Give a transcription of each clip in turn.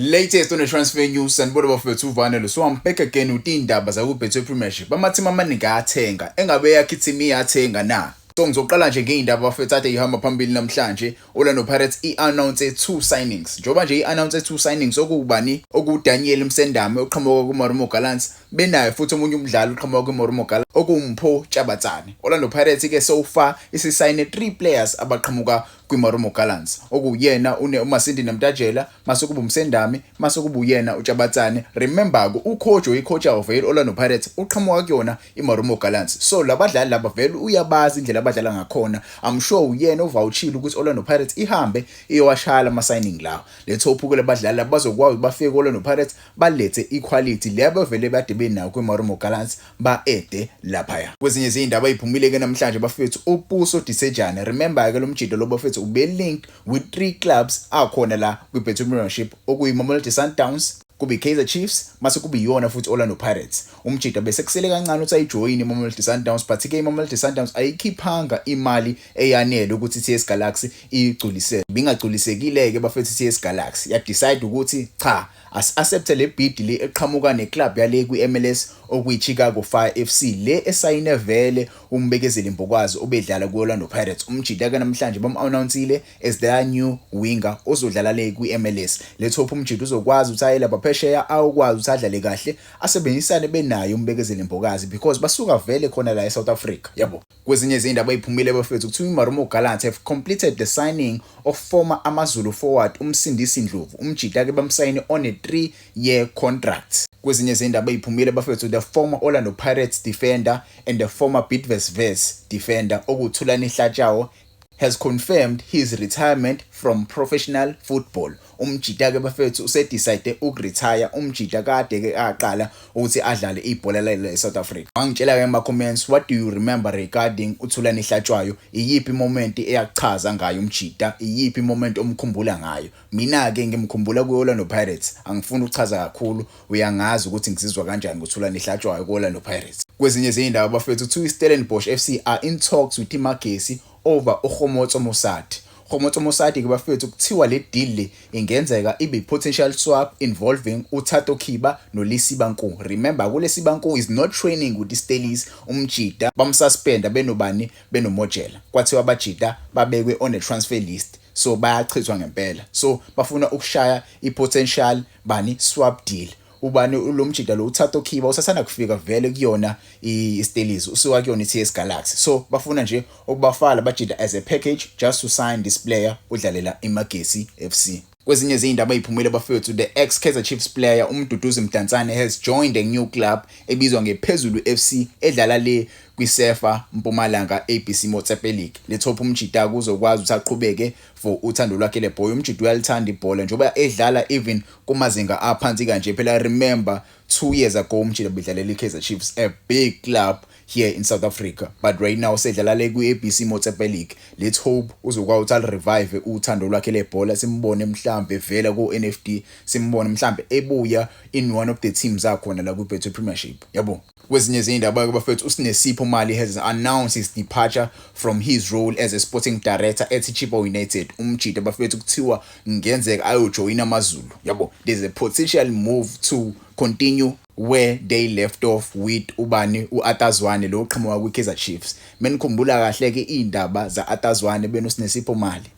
Latest on the transfer news sanibona bafethu uvanele so I'm back again with indaba za kuBetway Premiership. Amathima amaningi ayathenga engabe yakhe team iyathenga na. So ngizoqala nje ngeindaba bafethu ade ihamba phambili namhlanje. Orlando Pirates i-announce 2 signings. Njoba nje i-announce 2 signings okubani okuDaniel Msendame oqhamuka kuMarumo Gallants benayo futhi omunye umdlali oqhamuka kuMarumo Gallants okuMpho Tshabatsane. Orlando Pirates ke so far isisayine 3 players abaqhamuka kwiMarumo Gallants okuyena uMasindi Namtajela mase kuba uMsendame mase kuba uyena uTshabatsane. Remember ucoach of Orlando Pirates uqhamuka kuyona iMarumo Gallants. So labadlali laba vele uyabazi indlela abadlala ngakhona. I'm sure uyena ovouchile ukuthi Orlando Pirates ihambe iyowashala ama signing lawo. Let's hope ukuthi labadlali bazokwazi bafike Orlando Pirates balethe equality lebo vele bade benayo kwiMarumo Gallants ba-ede laphaya. Kwezinye izindaba eziphumile ke namhlanje bafethu uPuso Disejane. Remember ke lo mjito lo bafethu ube linked with 3 clubs akhona la kwiBetway Premiership okuyiMamelodi Sundowns, kube Kaizer Chiefs mase kube iyona futhi Orlando Pirates. Umjida bese kusele kancane uthi ayijoin iMamelodi Sundowns but ke iMamelodi Sundowns ayikhiphanga imali eyanele ukuthi TS Galaxy igculisele. Bingagculisekile ke bafethu TS Galaxy ya decide ukuthi cha accept le bid le eqhamuka neclub yale kwiMLS okuyiChicago Fire FC le esayine vele umbekezeli Mbokwazi obedlala kuOrlando Pirates. Umjida ke namhlanje bam-announcile as their new winger ozodlala le kwiMLS. Let's hope umjida uzokwazi ukuthi ayela baphesheya awukwazi ukuthi adlale kahle asebenzisane benayo umbekezeli Mbokwazi because basuka vele khona la eSouth Africa yabo. Kwezinye izindaba eziphumile bafethu ukuthi iMarumo Gallants have completed the signing of former AmaZulu forward uMsindisi Ndlovu. Umjida ke bamsayine on a 3-year contract. Kwezinye izindaba eziphumile bafethu the former Orlando Pirates defender and the former Bidvest defender okuThulani Hlatshwayo has confirmed his retirement from professional football. Umjida ke bafethu usedecide ukuretire. Umjida kade ke aqala ukuthi adlale ibhola la eSouth Africa. Angitshela ke ema comments what do you remember regarding uThulani Hlatshwayo? Iyiphi moment eyachaza ngayo umjida? Iyiphi moment omkhumbula ngayo? Mina ke ngimkhumbula kuOrlando Pirates. Angifuni ukuchaza kakhulu, uyangazi ukuthi ngizizwa kanjani ngoThulani Hlatshwayo kuOrlando Pirates. Kwezinye izindaba bafethu Stellenbosch FC are in talks with iMagesi over uKgomotso Mosadi. UKgomotso Mosadi ke bafethu kuthiwa le deal le ingenzeka ibe potential swap involving uThato Khiba noLisiba Nku. Remember kuLisiba Nku is not training with the Steelies. Umjida bamsuspenda benobani benomojela. Kwathiwa abajida babekwe on a transfer list. So bayachithwa ngempela. So bafuna ukushaya ipotential bani swap deal. Ubani ulomjida lo uThato Khiba usasana kufika vele kuyona iSteelies usuka kuyona iTS Galaxy. So bafuna nje ukubafala bajida as a package just to sign this player udlalela iMagesi FC. Kwezinye izindaba eziphumile bafethu the ex Kaizer Chiefs player uMduduzi Mdantsane has joined a new club ebizwa ngePhezulu FC edlala le kwiSefa Mpumalanga ABC Motsepe League. Let's hope umjida kuzokwazi ukuthi aqhubeke for uthando lwakhe lebhola. Umjida uyalithanda ibhola njengoba edlala even kumazinga aphansi kanje. Phela remember 2 years ago umjida bedlalela iKaizer Chiefs, a big club here in South Africa, but right now sedlala le kwiABC Motsepe League. Let's hope uzokwazi ukuthi revive uthando lwakhe lebhola, simbone mhlambe vela ku-NFD, simbone mhlambe ebuya in one of the teams akhona la kwiBetway Premiership yabo. Kwezinye izindaba bafethu uSinesipho Mali has announced his departure from his role as a sporting director at Chippa United. Umjida bafethu kuthiwa ngenzeka ayojoin amaZulu yabo. There's a potential move to continue where they left off with ubani uAtazwane lo oqhamuka kwiKaizer Chiefs. Menikhumbula kahle ke indaba zaAtazwane benoSinesipho Mali.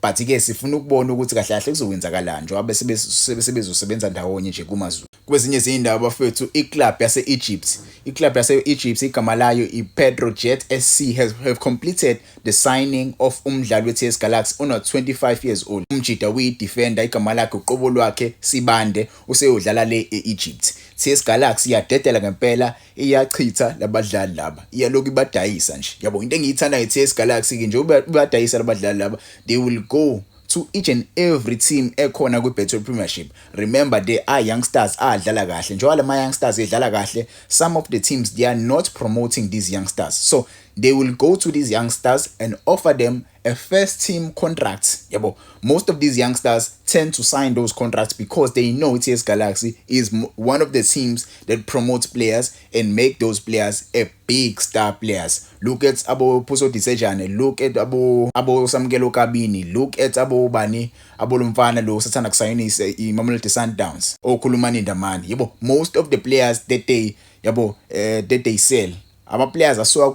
But ke sifuna ukubona ukuthi kahle kahle kuzokwenzakalani njengoba sebezosebenza ndawonye nje kumaZulu. Kwezinye izindaba bafethu iclub yase-Egypt igama layo iPetrojet SC have completed the signing of umdlali weTS Galaxy ona 25 years old. Umjida uyidefender igama lakhe uqobo lwakhe Sibande useyodlala le eEgypt. TS Galaxy yadedela ngempela iyachitha labadlali laba. Iyaloku ibadayisa nje. Yabo into engiyithanda iTS Galaxy ke nje ubadayisa labadlali laba. They will go to each and every team ekhona kwiBetway Premiership. Remember there are youngsters adlala kahle. Njengoba lama youngsters edlala kahle, some of the teams they are not promoting these youngsters. So they will go to these youngsters and offer them a first team contract. Yabo, most of these youngsters tend to sign those contracts because they know TS Galaxy is one of the teams that promotes players and make those players a big star players. Look at Abo Puso Disejane, look at Abo Samkelo Kabini, look at Abo Bani, Abo Lumfana lo Satana Ksaynis Mamelodi Sundowns, or Kulumani Damani. Yabo, most of the players that they sell, our players are so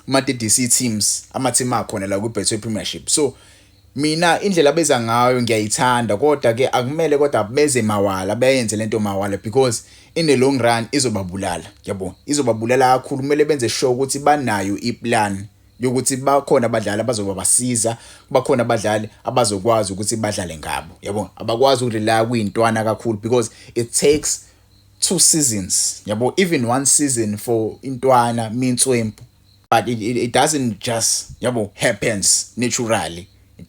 ma-DDC teams ama-team akhona la ku-Betway Premiership. So mina indlela beza ngayo ngiyayithanda, kodwa ke akumele kodwa beze mawala bayenze lento mawala because in the long run izobabulala. Yabo, izobabulala kakhulu. Kumele benze sure ukuthi banayo iplan yokuthi bakhona abadlali abazoba basiza, bakhona abadlali abazokwazi ukuthi badlale ngabo. Yabo, abakwazi ukurela kuyintwana kakhulu because it takes 2 seasons. Yabo, even 1 season for intwana means wempu. But it doesn't just happens naturally. It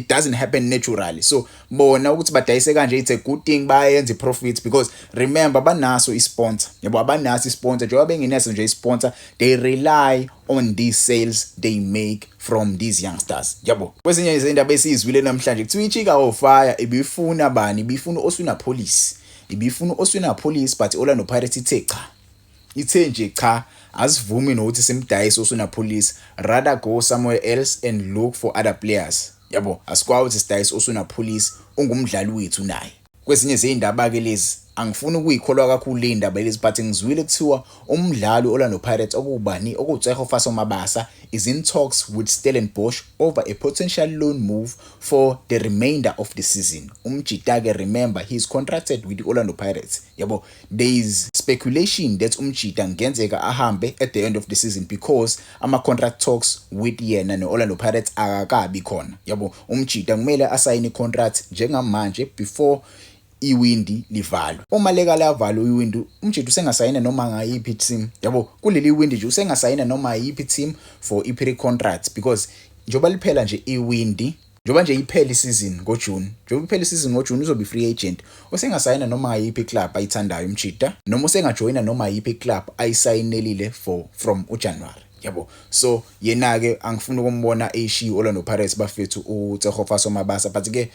doesn't happen naturally. So bona ukuthi badayise kanje, it's a good thing bayenze profits because remember banaso isponsor. Abanaso isponsor. Njengoba bengenaso nje isponsor, they rely on these sales they make from these youngsters. Kwezinye izindaba esizwile namhlanje kuthiwa iChicago Fire ibifuna bani? Ibifuna Oswina Police. Ibifuna Oswina Police, but Orlando Pirates ithe cha. Ithe nje cha, asivumi nokuthi simdayise Oswina Police, rather go somewhere else and look for other players. Asikwazi ukuthi sidayise Oswina Police, ungumdlali wethu naye. Kwezinye izindaba ke lezi angifuni ukuyikholwa kakhulu le ndaba lezi, but ngizwile kuthiwa umdlali Orlando Pirates okubani okuTsegofaso Mabasa is in talks with Stellenbosch over a potential loan move for the remainder of the season. Umjita ke, remember, he's contracted with the Orlando Pirates. There is speculation that Umjita ngenzeka ahambe at the end of the season because ama contract talks with yena no Orlando Pirates akakabi khona. Umjita kumele asayine contract njengamanje before iwindi livalwe. Uma leka lavalwe iwindi, Umjita usengasayina noma ngayiphi team. Kuleli iwindi nje usengasayina noma yiphi team for i-pre-contract because njoba liphela nje iwindi, njoba nje iphela isizini ngoJune. Njoba iphela isizini ngoJune uzobe free agent. Usengasayina noma yiphi club ayithandayo Umjita, noma usengajoyina noma yiphi club ayisayinelile from uJanuary. So yena ke angifuni ukumbona eshiya Orlando Pirates bafethu uTsegofaso Mabasa, but ke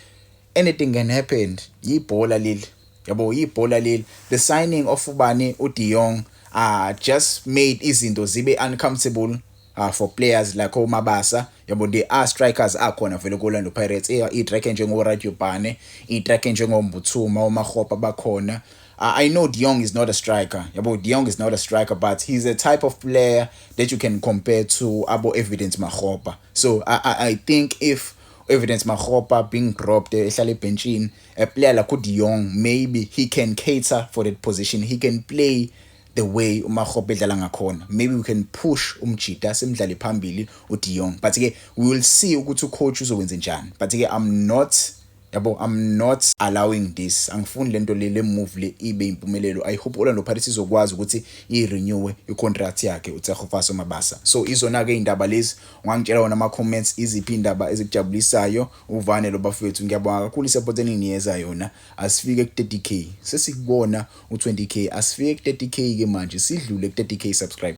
anything can happen. Yibhola leli. Yibhola leli. The signing of ubani uDe Jong just made izinto zibe uncomfortable for players like Mabasa. There are strikers akhona vele kuOrlando Pirates. I-track njengo Radio Bane, i-track njengo Mbuthuma, uMakgopa bakhona. I know De Jong is not a striker. De Jong is not a striker, but he's a type of player that you can compare to Evidence Makgopa. So I think if Evidence Makgopa being dropped ehlala ebenchini, a player like De Jong, maybe he can cater for that position. He can play the way uMakgopa edlala ngakhona. Maybe we can push Umjita simdlale phambili uDe Jong. But we will see ukuthi ucoach uzokwenza njani. But I'm not allowing this. Angifuni lento le move le ibe impumelelo. I hope Orlando Pirates izokwazi ukuthi i-renew i-contract yakhe uTsegofaso Mabasa. So izona ke indaba lezi ungangitshela wona ama comments, iziphi indaba ezikujabulisayo uvane lo bafethu. Ngiyabonga kakhulu support eningiyeza yona. Asifike ku 30k. Sesikubona u20k. Asifike ku 30k ke manje, sidlule ku 30k subscribe.